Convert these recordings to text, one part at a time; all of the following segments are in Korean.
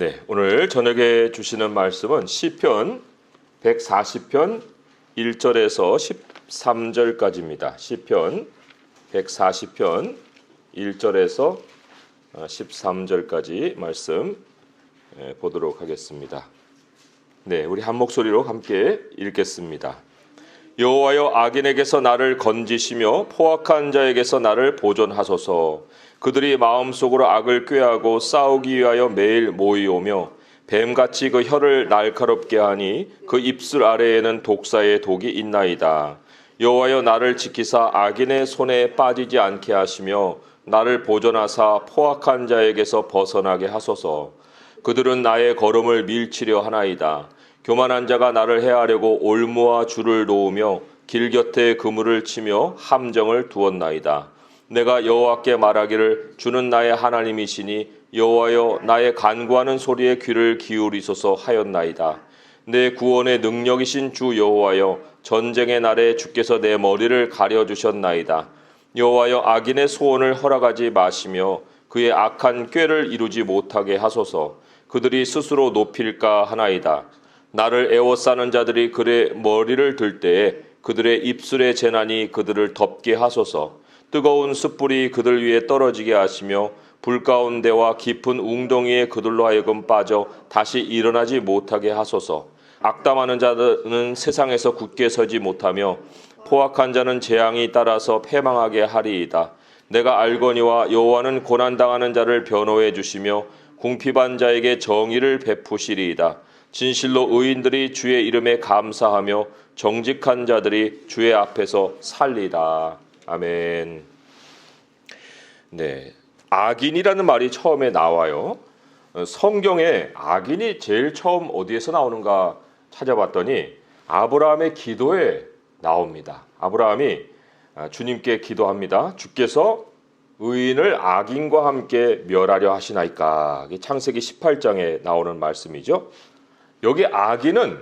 네, 오늘 저녁에 주시는 말씀은 시편 140편 1절에서 13절까지입니다. 시편 140편 1절에서 13절까지 말씀 보도록 하겠습니다. 네, 우리 한 목소리로 함께 읽겠습니다. 여호와여, 악인에게서 나를 건지시며 포악한 자에게서 나를 보존하소서. 그들이 마음속으로 악을 꾀하고 싸우기 위하여 매일 모이오며 뱀같이 그 혀를 날카롭게 하니 그 입술 아래에는 독사의 독이 있나이다. 여호와여, 나를 지키사 악인의 손에 빠지지 않게 하시며 나를 보존하사 포악한 자에게서 벗어나게 하소서. 그들은 나의 걸음을 밀치려 하나이다. 교만한 자가 나를 해하려고 올무와 줄을 놓으며 길 곁에 그물을 치며 함정을 두었나이다. 내가 여호와께 말하기를 주는 나의 하나님이시니 여호와여, 나의 간구하는 소리에 귀를 기울이소서 하였나이다. 내 구원의 능력이신 주 여호와여, 전쟁의 날에 주께서 내 머리를 가려주셨나이다. 여호와여, 악인의 소원을 허락하지 마시며 그의 악한 꾀를 이루지 못하게 하소서. 그들이 스스로 높일까 하나이다. 나를 애워싸는 자들이 그의 머리를 들 때에 그들의 입술의 재난이 그들을 덮게 하소서. 뜨거운 숯불이 그들 위에 떨어지게 하시며 불 가운데와 깊은 웅덩이에 그들로 하여금 빠져 다시 일어나지 못하게 하소서. 악담하는 자들은 세상에서 굳게 서지 못하며 포악한 자는 재앙이 따라서 패망하게 하리이다. 내가 알거니와 여호와는 고난당하는 자를 변호해 주시며 궁핍한 자에게 정의를 베푸시리이다. 진실로 의인들이 주의 이름에 감사하며 정직한 자들이 주의 앞에서 살리다. 아멘. 네, 악인이라는 말이 처음에 나와요. 성경에 악인이 제일 처음 어디에서 나오는가 찾아봤더니 아브라함의 기도에 나옵니다. 아브라함이 주님께 기도합니다. 주께서 의인을 악인과 함께 멸하려 하시나이까. 창세기 18장에 나오는 말씀이죠. 여기 악인은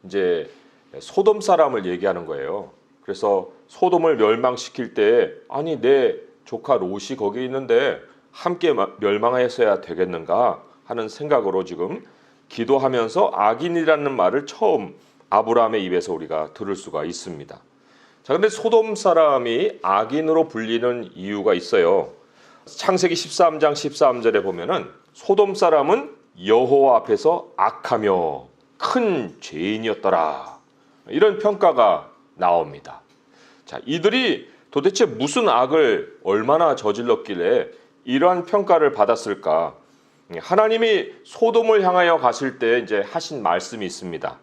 이제 소돔 사람을 얘기하는 거예요. 그래서 소돔을 멸망시킬 때 아니 내 조카 롯이 거기 있는데 함께 멸망했어야 되겠는가 하는 생각으로 지금 기도하면서 악인이라는 말을 처음 아브라함의 입에서 우리가 들을 수가 있습니다. 자, 근데 소돔 사람이 악인으로 불리는 이유가 있어요. 창세기 13장 13절에 보면은 소돔 사람은 여호와 앞에서 악하며 큰 죄인이었더라. 이런 평가가 나옵니다. 자, 이들이 도대체 무슨 악을 얼마나 저질렀길래 이러한 평가를 받았을까? 하나님이 소돔을 향하여 가실 때 이제 하신 말씀이 있습니다.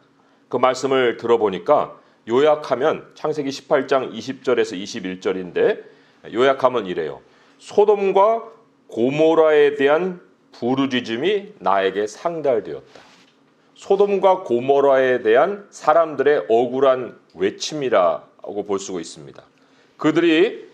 그 말씀을 들어보니까 요약하면 창세기 18장 20절에서 21절인데 요약하면 이래요. 소돔과 고모라에 대한 부르짖음이 나에게 상달되었다. 소돔과 고모라에 대한 사람들의 억울한 외침이라고 볼 수가 있습니다. 그들이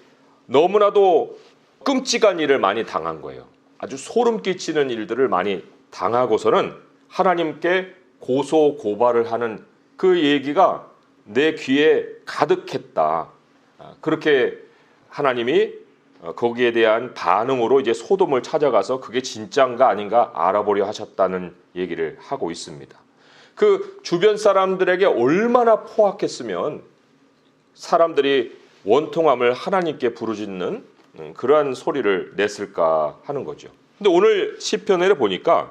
너무나도 끔찍한 일을 많이 당한 거예요. 아주 소름 끼치는 일들을 많이 당하고서는 하나님께 고소 고발을 하는 그 얘기가 내 귀에 가득했다. 그렇게 하나님이 거기에 대한 반응으로 이제 소돔을 찾아가서 그게 진짜인가 아닌가 알아보려 하셨다는 얘기를 하고 있습니다. 그 주변 사람들에게 얼마나 포악했으면 사람들이 원통함을 하나님께 부르짖는 그러한 소리를 냈을까 하는 거죠. 근데 오늘 시편을 보니까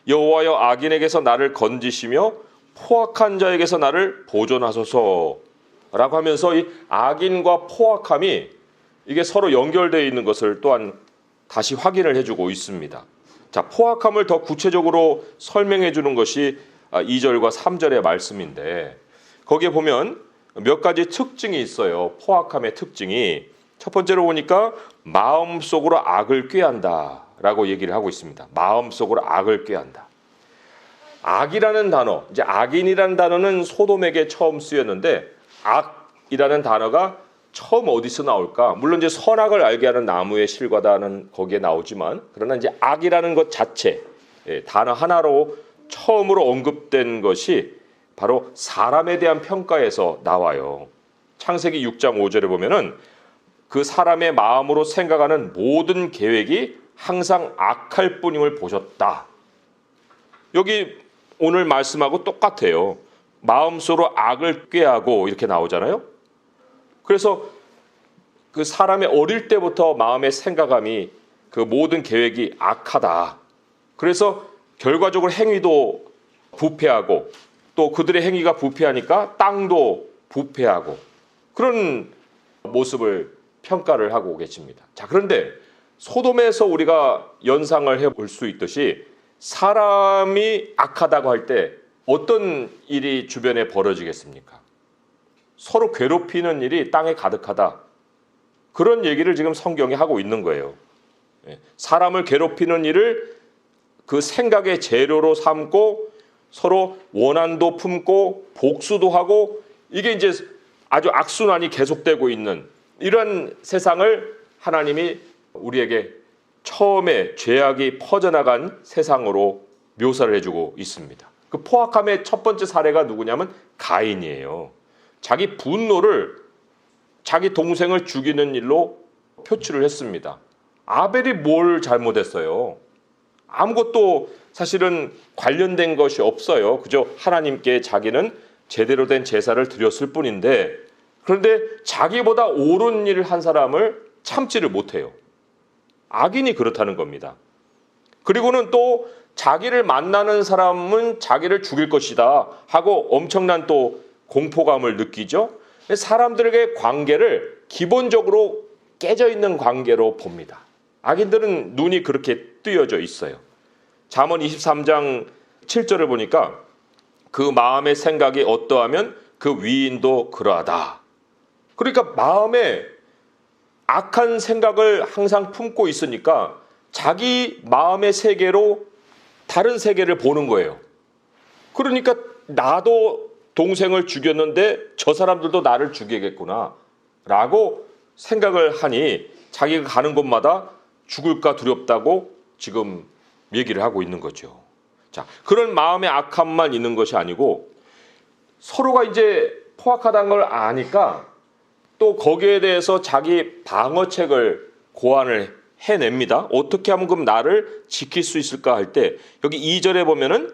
여호와여, 악인에게서 나를 건지시며 포악한 자에게서 나를 보존하소서 라고 하면서 이 악인과 포악함이 이게 서로 연결되어 있는 것을 또한 다시 확인을 해주고 있습니다. 자, 포악함을 더 구체적으로 설명해 주는 것이 2절과 3절의 말씀인데 거기에 보면 몇 가지 특징이 있어요. 포악함의 특징이. 첫 번째로 보니까 마음속으로 악을 꾀한다 라고 얘기를 하고 있습니다. 마음속으로 악을 꾀한다. 악이라는 단어, 이제 악인이라는 단어는 소돔에게 처음 쓰였는데 악이라는 단어가 처음 어디서 나올까? 물론 이제 선악을 알게 하는 나무의 실과다는 거기에 나오지만 그러나 이제 악이라는 것 자체 단어 하나로 처음으로 언급된 것이 바로 사람에 대한 평가에서 나와요. 창세기 6장 5절에 보면은 그 사람의 마음으로 생각하는 모든 계획이 항상 악할 뿐임을 보셨다. 여기 오늘 말씀하고 똑같아요. 마음속으로 악을 꾀하고 이렇게 나오잖아요. 그래서 그 사람의 어릴 때부터 마음의 생각함이 그 모든 계획이 악하다. 그래서 결과적으로 행위도 부패하고 또 그들의 행위가 부패하니까 땅도 부패하고 그런 모습을 평가를 하고 계십니다. 자, 그런데 소돔에서 우리가 연상을 해볼 수 있듯이 사람이 악하다고 할 때 어떤 일이 주변에 벌어지겠습니까? 서로 괴롭히는 일이 땅에 가득하다. 그런 얘기를 지금 성경이 하고 있는 거예요. 사람을 괴롭히는 일을 그 생각의 재료로 삼고 서로 원한도 품고 복수도 하고 이게 이제 아주 악순환이 계속되고 있는 이런 세상을 하나님이 우리에게 처음에 죄악이 퍼져나간 세상으로 묘사를 해주고 있습니다. 그 포악함의 첫 번째 사례가 누구냐면 가인이에요. 자기 분노를 자기 동생을 죽이는 일로 표출을 했습니다. 아벨이 뭘 잘못했어요? 아무것도 사실은 관련된 것이 없어요. 그저 하나님께 자기는 제대로 된 제사를 드렸을 뿐인데 그런데 자기보다 옳은 일을 한 사람을 참지를 못해요. 악인이 그렇다는 겁니다. 그리고는 또 자기를 만나는 사람은 자기를 죽일 것이다 하고 엄청난 또 공포감을 느끼죠. 사람들에게 관계를 기본적으로 깨져 있는 관계로 봅니다. 악인들은 눈이 그렇게 뜨여져 있어요. 잠언 23장 7절을 보니까 그 마음의 생각이 어떠하면 그 위인도 그러하다. 그러니까 마음에 악한 생각을 항상 품고 있으니까 자기 마음의 세계로 다른 세계를 보는 거예요. 그러니까 나도 동생을 죽였는데 저 사람들도 나를 죽이겠구나 라고 생각을 하니 자기가 가는 곳마다 죽을까 두렵다고 지금 얘기를 하고 있는 거죠. 자, 그런 마음의 악함만 있는 것이 아니고 서로가 이제 포악하다는 걸 아니까 또 거기에 대해서 자기 방어책을 고안을 해냅니다. 어떻게 하면 그럼 나를 지킬 수 있을까 할 때 여기 2절에 보면은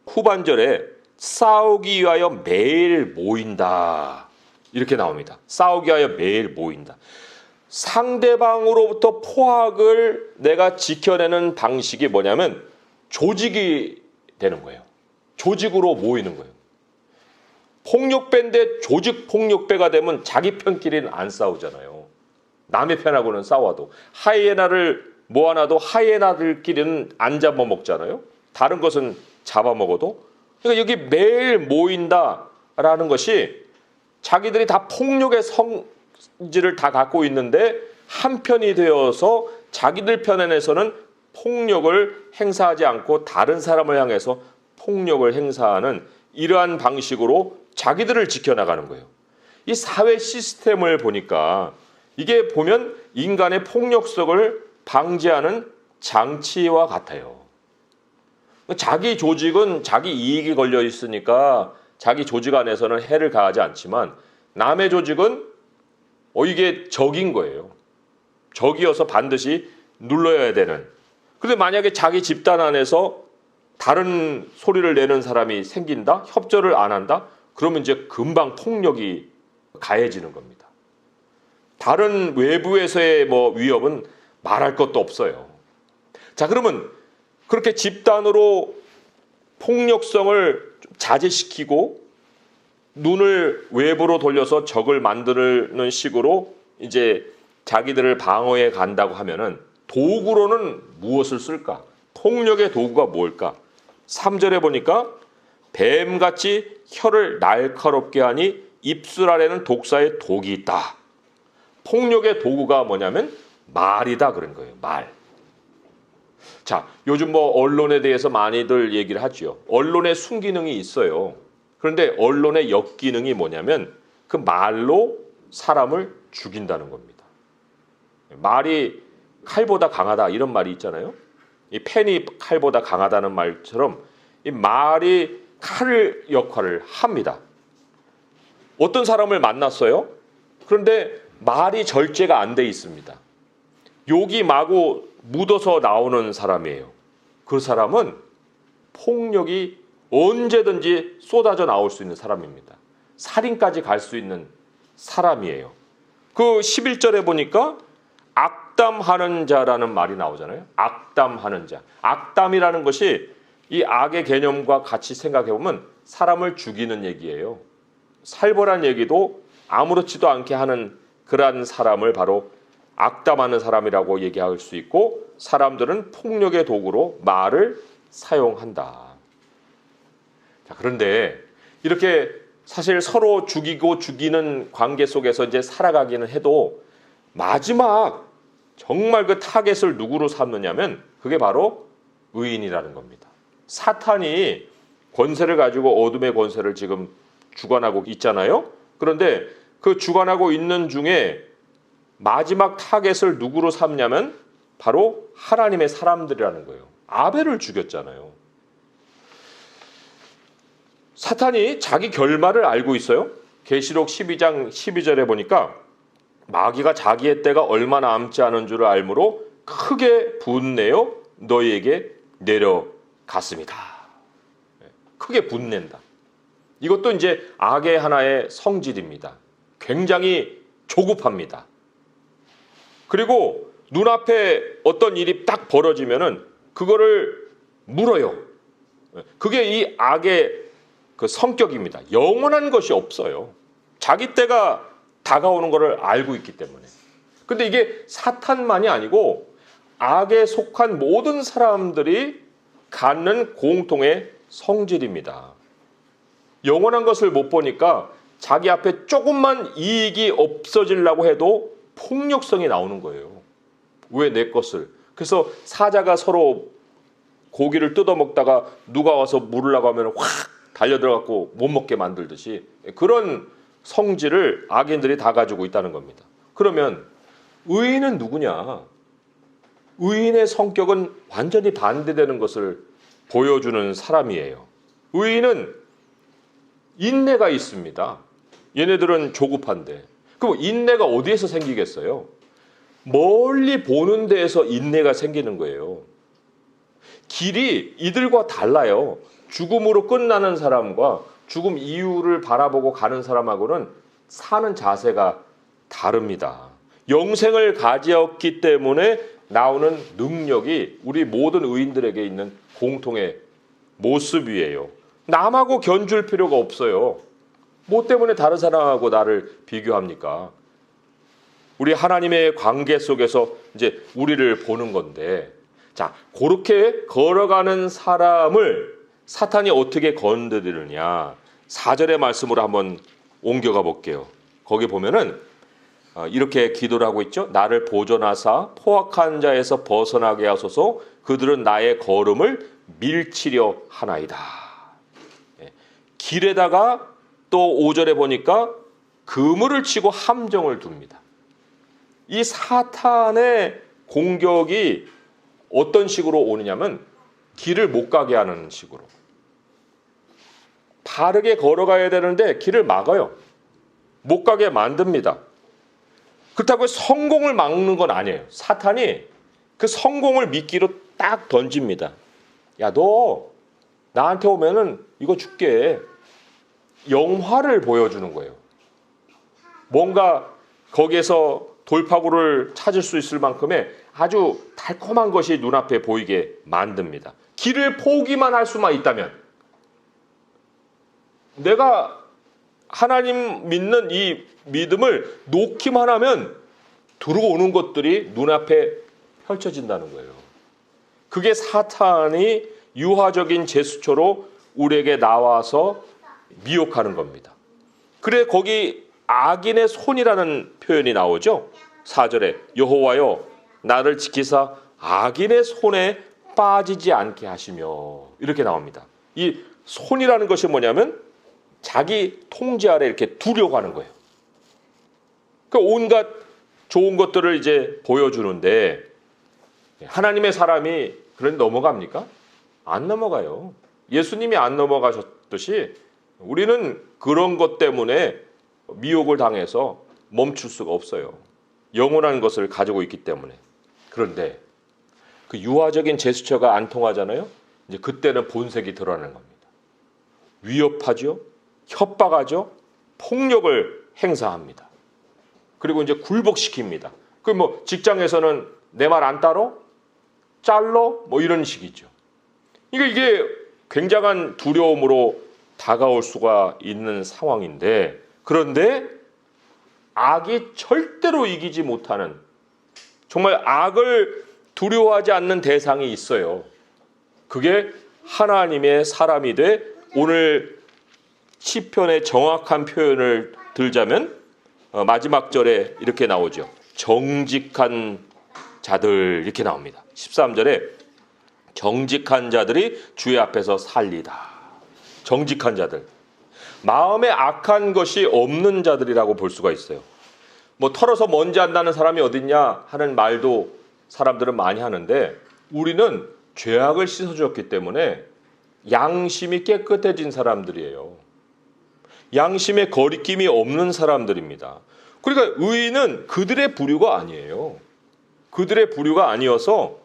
후반절에 싸우기 위하여 매일 모인다 이렇게 나옵니다. 싸우기 위하여 매일 모인다. 상대방으로부터 포악을 내가 지켜내는 방식이 뭐냐면 조직이 되는 거예요. 조직으로 모이는 거예요. 폭력배인데 조직 폭력배가 되면 자기 편끼리는 안 싸우잖아요. 남의 편하고는 싸워도 하이에나를 모아놔도 하이에나들끼리는 안 잡아먹잖아요. 다른 것은 잡아먹어도. 그러니까 여기 매일 모인다라는 것이 자기들이 다 폭력의 성질을 다 갖고 있는데 한편이 되어서 자기들 편에서는 폭력을 행사하지 않고 다른 사람을 향해서 폭력을 행사하는 이러한 방식으로 자기들을 지켜나가는 거예요. 이 사회 시스템을 보니까 이게 보면 인간의 폭력성을 방지하는 장치와 같아요. 자기 조직은 자기 이익이 걸려 있으니까 자기 조직 안에서는 해를 가하지 않지만 남의 조직은 이게 적인 거예요. 적이어서 반드시 눌러야 되는. 그런데 만약에 자기 집단 안에서 다른 소리를 내는 사람이 생긴다? 협조를 안 한다? 그러면 이제 금방 폭력이 가해지는 겁니다. 다른 외부에서의 위협은 말할 것도 없어요. 자, 그러면 그렇게 집단으로 폭력성을 자제시키고 눈을 외부로 돌려서 적을 만드는 식으로 이제 자기들을 방어해 간다고 하면은 도구로는 무엇을 쓸까? 폭력의 도구가 뭘까? 3절에 보니까 뱀같이 혀를 날카롭게 하니 입술 아래는 독사의 독이 있다. 폭력의 도구가 뭐냐면 말이다 그런 거예요. 말. 자, 요즘 언론에 대해서 많이들 얘기를 하죠. 언론의 순기능이 있어요. 그런데 언론의 역기능이 뭐냐면 그 말로 사람을 죽인다는 겁니다. 말이 칼보다 강하다 이런 말이 있잖아요. 이 펜이 칼보다 강하다는 말처럼 이 말이 칼 역할을 합니다. 어떤 사람을 만났어요. 그런데 말이 절제가 안 돼 있습니다. 욕이 마구 묻어서 나오는 사람이에요. 그 사람은 폭력이 언제든지 쏟아져 나올 수 있는 사람입니다. 살인까지 갈 수 있는 사람이에요. 그 11절에 보니까 악담하는 자라는 말이 나오잖아요. 악담하는 자. 악담이라는 것이 이 악의 개념과 같이 생각해 보면 사람을 죽이는 얘기예요. 살벌한 얘기도 아무렇지도 않게 하는 그러한 사람을 바로 악담하는 사람이라고 얘기할 수 있고, 사람들은 폭력의 도구로 말을 사용한다. 자, 그런데 이렇게 사실 서로 죽이고 죽이는 관계 속에서 이제 살아가기는 해도 마지막 정말 그 타겟을 누구로 삼느냐면 그게 바로 의인이라는 겁니다. 사탄이 권세를 가지고 어둠의 권세를 지금 주관하고 있잖아요. 그런데 그 주관하고 있는 중에 마지막 타겟을 누구로 삼냐면 바로 하나님의 사람들이라는 거예요. 아벨을 죽였잖아요. 사탄이 자기 결말을 알고 있어요. 계시록 12장 12절에 보니까 마귀가 자기의 때가 얼마 남지 않은 줄을 알므로 크게 분내어 너희에게 내려갔습니다. 크게 분낸다. 이것도 이제 악의 하나의 성질입니다. 굉장히 조급합니다. 그리고 눈앞에 어떤 일이 딱 벌어지면은 그거를 물어요. 그게 이 악의 그 성격입니다. 영원한 것이 없어요. 자기 때가 다가오는 것을 알고 있기 때문에. 근데 이게 사탄만이 아니고 악에 속한 모든 사람들이 갖는 공통의 성질입니다. 영원한 것을 못 보니까 자기 앞에 조금만 이익이 없어지려고 해도 폭력성이 나오는 거예요. 왜 내 것을? 그래서 사자가 서로 고기를 뜯어먹다가 누가 와서 물으려고 하면 확 달려들어갖고 못 먹게 만들듯이 그런 성질을 악인들이 다 가지고 있다는 겁니다. 그러면 의인은 누구냐? 의인의 성격은 완전히 반대되는 것을 보여주는 사람이에요. 의인은 인내가 있습니다. 얘네들은 조급한데. 그럼 인내가 어디에서 생기겠어요? 멀리 보는 데에서 인내가 생기는 거예요. 길이 이들과 달라요. 죽음으로 끝나는 사람과 죽음 이후를 바라보고 가는 사람하고는 사는 자세가 다릅니다. 영생을 가졌기 때문에 나오는 능력이 우리 모든 의인들에게 있는 공통의 모습이에요. 남하고 견줄 필요가 없어요. 뭐 때문에 다른 사람하고 나를 비교합니까? 우리 하나님의 관계 속에서 이제 우리를 보는 건데, 자, 그렇게 걸어가는 사람을 사탄이 어떻게 건드리느냐? 4절의 말씀으로 한번 옮겨가 볼게요. 거기 보면은 이렇게 기도를 하고 있죠. 나를 보존하사 포악한 자에서 벗어나게 하소서. 그들은 나의 걸음을 밀치려 하나이다. 길에다가 또 5절에 보니까 그물을 치고 함정을 둡니다. 이 사탄의 공격이 어떤 식으로 오느냐면 길을 못 가게 하는 식으로. 바르게 걸어가야 되는데 길을 막아요. 못 가게 만듭니다. 그렇다고 성공을 막는 건 아니에요. 사탄이 그 성공을 미끼로 딱 던집니다. 야, 너 나한테 오면은 이거 줄게. 영화를 보여주는 거예요. 뭔가 거기에서 돌파구를 찾을 수 있을 만큼의 아주 달콤한 것이 눈앞에 보이게 만듭니다. 길을 포기만 할 수만 있다면, 내가 하나님 믿는 이 믿음을 놓기만 하면 들어오는 것들이 눈앞에 펼쳐진다는 거예요. 그게 사탄이 유화적인 제스처로 우리에게 나와서 미혹하는 겁니다. 그래 거기 악인의 손이라는 표현이 나오죠. 4절에 여호와여 나를 지키사 악인의 손에 빠지지 않게 하시며, 이렇게 나옵니다. 이 손이라는 것이 뭐냐면 자기 통제 아래 이렇게 두려고 하는 거예요. 그 온갖 좋은 것들을 이제 보여주는데 하나님의 사람이 그런 넘어갑니까? 안 넘어가요. 예수님이 안 넘어가셨듯이 우리는 그런 것 때문에 미혹을 당해서 멈출 수가 없어요. 영원한 것을 가지고 있기 때문에. 그런데 그 유화적인 제스처가 안 통하잖아요. 이제 그때는 본색이 드러나는 겁니다. 위협하죠, 협박하죠, 폭력을 행사합니다. 그리고 이제 굴복시킵니다. 그 뭐 직장에서는 내 말 안 따러? 잘러? 뭐 이런 식이죠. 이게 굉장한 두려움으로 다가올 수가 있는 상황인데, 그런데 악이 절대로 이기지 못하는, 정말 악을 두려워하지 않는 대상이 있어요. 그게 하나님의 사람이 돼, 오늘 시편의 정확한 표현을 들자면 마지막 절에 이렇게 나오죠. 정직한 자들, 이렇게 나옵니다. 13절에 정직한 자들이 주의 앞에서 살리다. 정직한 자들, 마음에 악한 것이 없는 자들이라고 볼 수가 있어요. 뭐 털어서 먼지 안 나는 사람이 어딨냐 하는 말도 사람들은 많이 하는데, 우리는 죄악을 씻어주었기 때문에 양심이 깨끗해진 사람들이에요. 양심의 거리낌이 없는 사람들입니다. 그러니까 의인은 그들의 부류가 아니에요. 그들의 부류가 아니어서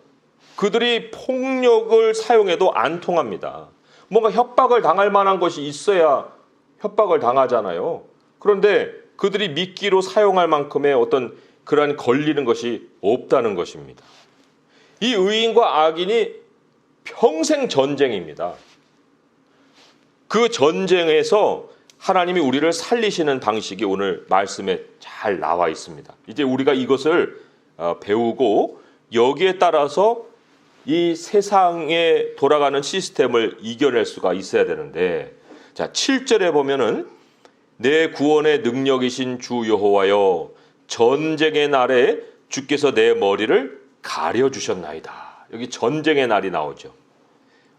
그들이 폭력을 사용해도 안 통합니다. 뭔가 협박을 당할 만한 것이 있어야 협박을 당하잖아요. 그런데 그들이 미끼로 사용할 만큼의 어떤 그러한 걸리는 것이 없다는 것입니다. 이 의인과 악인이 평생 전쟁입니다. 그 전쟁에서 하나님이 우리를 살리시는 방식이 오늘 말씀에 잘 나와 있습니다. 이제 우리가 이것을 배우고 여기에 따라서 이 세상에 돌아가는 시스템을 이겨낼 수가 있어야 되는데, 자 7절에 보면은 내 구원의 능력이신 주 여호와여, 전쟁의 날에 주께서 내 머리를 가려주셨나이다. 여기 전쟁의 날이 나오죠.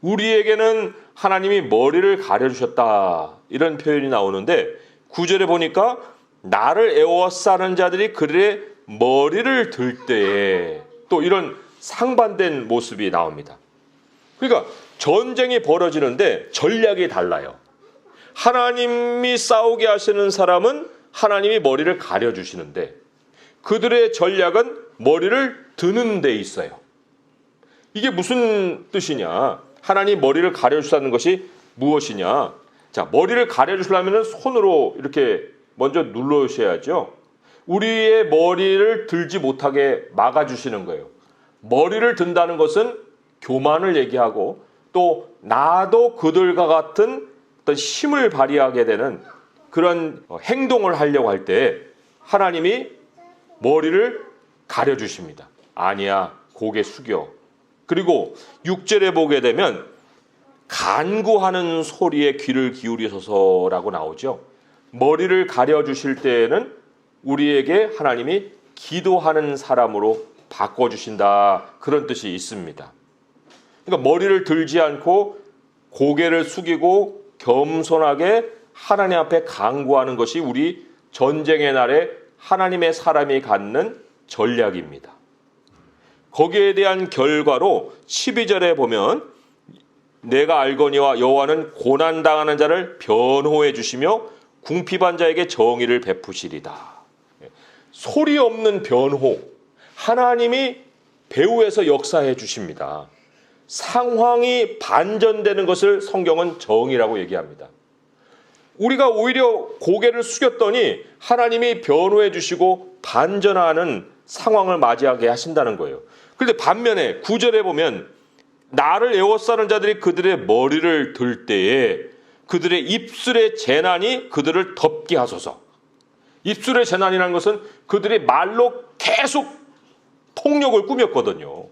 우리에게는 하나님이 머리를 가려주셨다, 이런 표현이 나오는데, 9절에 보니까 나를 애워싸는 자들이 그들의 머리를 들 때에 또 이런 상반된 모습이 나옵니다. 그러니까 전쟁이 벌어지는데 전략이 달라요. 하나님이 싸우게 하시는 사람은 하나님이 머리를 가려주시는데, 그들의 전략은 머리를 드는 데 있어요. 이게 무슨 뜻이냐? 하나님 머리를 가려주시는 것이 무엇이냐? 자, 머리를 가려주시려면 손으로 이렇게 먼저 눌러주셔야죠. 우리의 머리를 들지 못하게 막아주시는 거예요. 머리를 든다는 것은 교만을 얘기하고, 또 나도 그들과 같은 어떤 힘을 발휘하게 되는 그런 행동을 하려고 할 때 하나님이 머리를 가려주십니다. 아니야, 고개 숙여. 그리고 6절에 보게 되면 간구하는 소리에 귀를 기울이소서라고 나오죠. 머리를 가려주실 때에는 우리에게 하나님이 기도하는 사람으로 바꿔주신다, 그런 뜻이 있습니다. 그러니까 머리를 들지 않고 고개를 숙이고 겸손하게 하나님 앞에 간구하는 것이 우리 전쟁의 날에 하나님의 사람이 갖는 전략입니다. 거기에 대한 결과로 12절에 보면 내가 알거니와 여호와는 고난당하는 자를 변호해 주시며 궁핍한 자에게 정의를 베푸시리다. 소리 없는 변호, 하나님이 배후에서 역사해 주십니다. 상황이 반전되는 것을 성경은 정의라고 얘기합니다. 우리가 오히려 고개를 숙였더니 하나님이 변호해 주시고 반전하는 상황을 맞이하게 하신다는 거예요. 그런데 반면에 9절에 보면 나를 애워싸는 자들이 그들의 머리를 들 때에 그들의 입술의 재난이 그들을 덮게 하소서. 입술의 재난이라는 것은 그들이 말로 계속 폭력을 꾸몄거든요.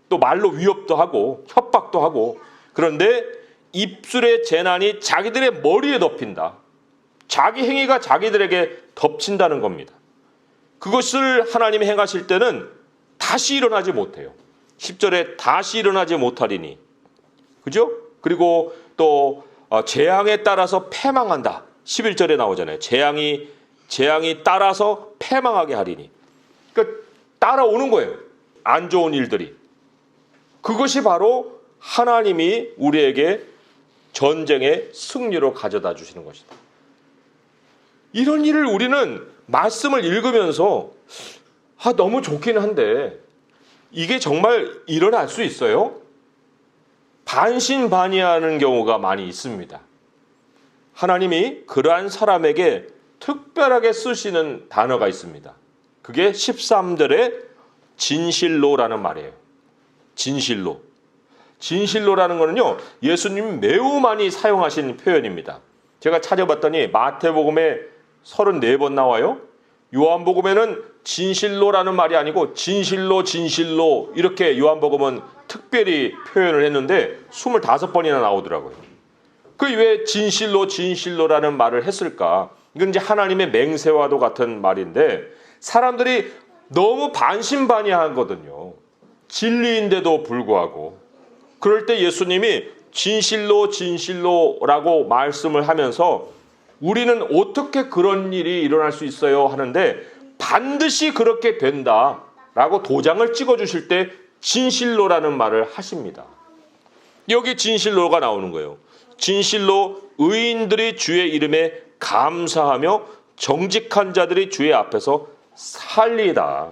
또 말로 위협도 하고 협박도 하고, 그런데 입술의 재난이 자기들의 머리에 덮인다. 자기 행위가 자기들에게 덮친다는 겁니다. 그것을 하나님이 행하실 때는 다시 일어나지 못해요. 10절에 다시 일어나지 못하리니, 그죠? 그리고 또 재앙에 따라서 패망한다. 11절에 나오잖아요. 재앙이 따라서 패망하게 하리니. 그러니까 따라오는 거예요. 안 좋은 일들이. 그것이 바로 하나님이 우리에게 전쟁의 승리로 가져다 주시는 것이다. 이런 일을 우리는 말씀을 읽으면서 너무 좋긴 한데 이게 정말 일어날 수 있어요? 반신반의하는 경우가 많이 있습니다. 하나님이 그러한 사람에게 특별하게 쓰시는 단어가 있습니다. 그게 13절의 진실로라는 말이에요. 진실로. 진실로라는 거는요, 예수님이 매우 많이 사용하신 표현입니다. 제가 찾아봤더니 마태복음에 34번 나와요. 요한복음에는 진실로라는 말이 아니고 진실로 진실로 이렇게 요한복음은 특별히 표현을 했는데 25번이나 나오더라고요. 그 왜 진실로 진실로라는 말을 했을까? 이건 이제 하나님의 맹세와도 같은 말인데 사람들이 너무 반신반의하거든요. 진리인데도 불구하고. 그럴 때 예수님이 진실로 진실로라고 말씀을 하면서 우리는 어떻게 그런 일이 일어날 수 있어요 하는데 반드시 그렇게 된다라고 도장을 찍어주실 때 진실로라는 말을 하십니다. 여기 진실로가 나오는 거예요. 진실로 의인들이 주의 이름에 감사하며 정직한 자들이 주의 앞에서 살리다.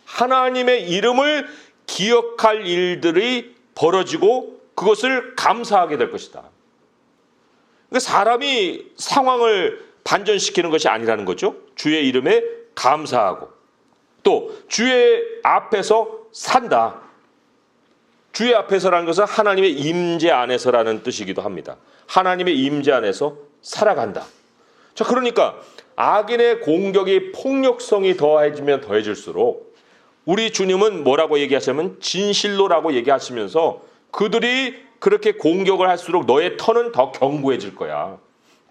하나님의 이름을 기억할 일들이 벌어지고 그것을 감사하게 될 것이다. 그러니까 사람이 상황을 반전시키는 것이 아니라는 거죠. 주의 이름에 감사하고 또 주의 앞에서 산다. 주의 앞에서라는 것은 하나님의 임재 안에서라는 뜻이기도 합니다. 하나님의 임재 안에서 살아간다. 자, 그러니까 악인의 공격이 폭력성이 더해지면 더해질수록 우리 주님은 뭐라고 얘기하시냐면 진실로라고 얘기하시면서 그들이 그렇게 공격을 할수록 너의 터는 더 견고해질 거야.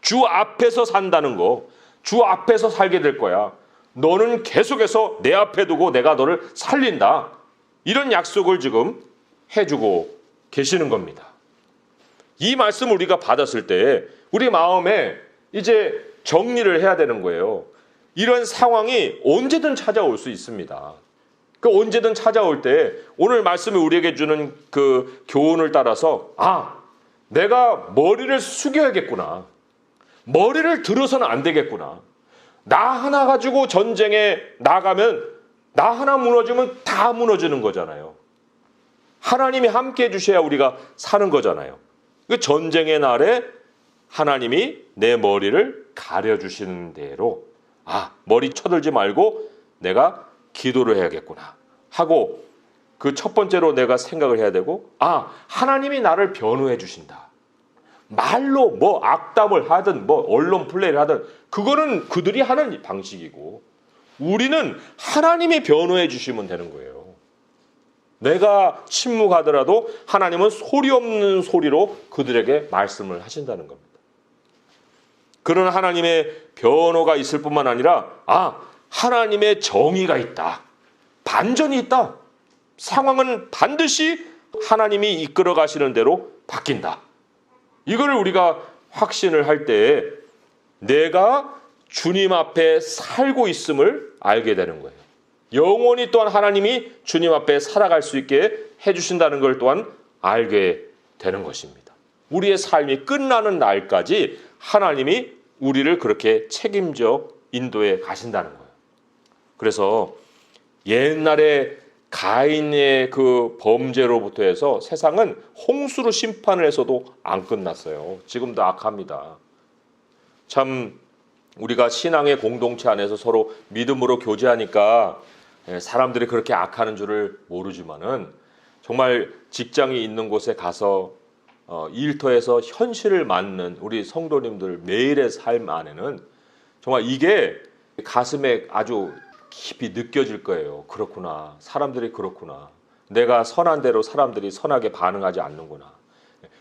주 앞에서 산다는 거, 주 앞에서 살게 될 거야. 너는 계속해서 내 앞에 두고 내가 너를 살린다. 이런 약속을 지금 해주고 계시는 겁니다. 이 말씀을 우리가 받았을 때 우리 마음에 이제 정리를 해야 되는 거예요. 이런 상황이 언제든 찾아올 수 있습니다. 그 언제든 찾아올 때 오늘 말씀이 우리에게 주는 그 교훈을 따라서 내가 머리를 숙여야겠구나. 머리를 들어서는 안 되겠구나. 나 하나 가지고 전쟁에 나가면 나 하나 무너지면 다 무너지는 거잖아요. 하나님이 함께 해주셔야 우리가 사는 거잖아요. 그 전쟁의 날에 하나님이 내 머리를 가려주시는 대로 머리 쳐들지 말고 내가 기도를 해야겠구나 하고 그 첫 번째로 내가 생각을 해야 되고 하나님이 나를 변호해 주신다. 말로 뭐 악담을 하든 뭐 언론 플레이를 하든 그거는 그들이 하는 방식이고 우리는 하나님이 변호해 주시면 되는 거예요. 내가 침묵하더라도 하나님은 소리 없는 소리로 그들에게 말씀을 하신다는 겁니다. 그런 하나님의 변호가 있을 뿐만 아니라 하나님의 정의가 있다. 반전이 있다. 상황은 반드시 하나님이 이끌어 가시는 대로 바뀐다. 이걸 우리가 확신을 할 때 내가 주님 앞에 살고 있음을 알게 되는 거예요. 영원히 또한 하나님이 주님 앞에 살아갈 수 있게 해주신다는 걸 또한 알게 되는 것입니다. 우리의 삶이 끝나는 날까지 하나님이 우리를 그렇게 책임져 인도해 가신다는 거예요. 그래서 옛날에 가인의 그 범죄로부터 해서 세상은 홍수로 심판을 해서도 안 끝났어요. 지금도 악합니다. 참 우리가 신앙의 공동체 안에서 서로 믿음으로 교제하니까 사람들이 그렇게 악하는 줄을 모르지만은 정말 직장이 있는 곳에 가서 일터에서 현실을 맞는 우리 성도님들 매일의 삶 안에는 정말 이게 가슴에 아주 깊이 느껴질 거예요. 그렇구나. 사람들이 그렇구나. 내가 선한 대로 사람들이 선하게 반응하지 않는구나.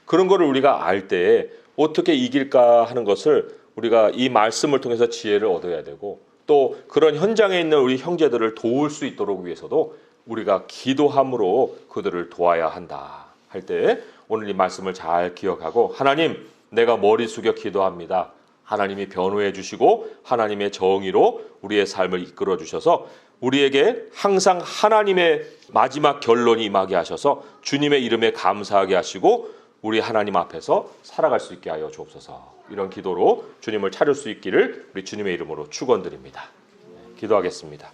그런 거를 우리가 알 때 어떻게 이길까 하는 것을 우리가 이 말씀을 통해서 지혜를 얻어야 되고 또 그런 현장에 있는 우리 형제들을 도울 수 있도록 위해서도 우리가 기도함으로 그들을 도와야 한다 할 때 오늘 이 말씀을 잘 기억하고 하나님 내가 머리 숙여 기도합니다. 하나님이 변호해 주시고 하나님의 정의로 우리의 삶을 이끌어 주셔서 우리에게 항상 하나님의 마지막 결론이 임하게 하셔서 주님의 이름에 감사하게 하시고 우리 하나님 앞에서 살아갈 수 있게 하여 주옵소서. 이런 기도로 주님을 찾을 수 있기를 우리 주님의 이름으로 축원드립니다. 기도하겠습니다.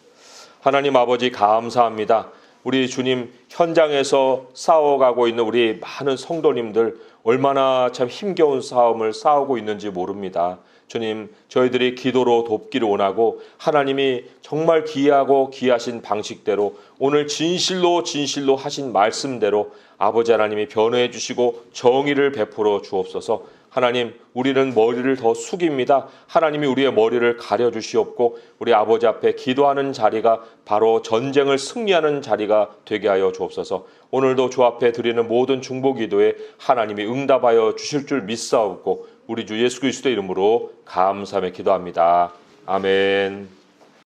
하나님 아버지 감사합니다. 우리 주님 현장에서 싸워가고 있는 우리 많은 성도님들 얼마나 참 힘겨운 싸움을 싸우고 있는지 모릅니다. 주님, 저희들이 기도로 돕기를 원하고 하나님이 정말 귀하고 귀하신 방식대로 오늘 진실로 하신 말씀대로 아버지 하나님이 변호해 주시고 정의를 베풀어 주옵소서. 하나님, 우리는 머리를 더 숙입니다. 하나님이 우리의 머리를 가려주시옵고 우리 아버지 앞에 기도하는 자리가 바로 전쟁을 승리하는 자리가 되게 하여 주옵소서. 오늘도 주 앞에 드리는 모든 중보기도에 하나님이 응답하여 주실 줄 믿사옵고 우리 주 예수 그리스도의 이름으로 감사하며 기도합니다. 아멘.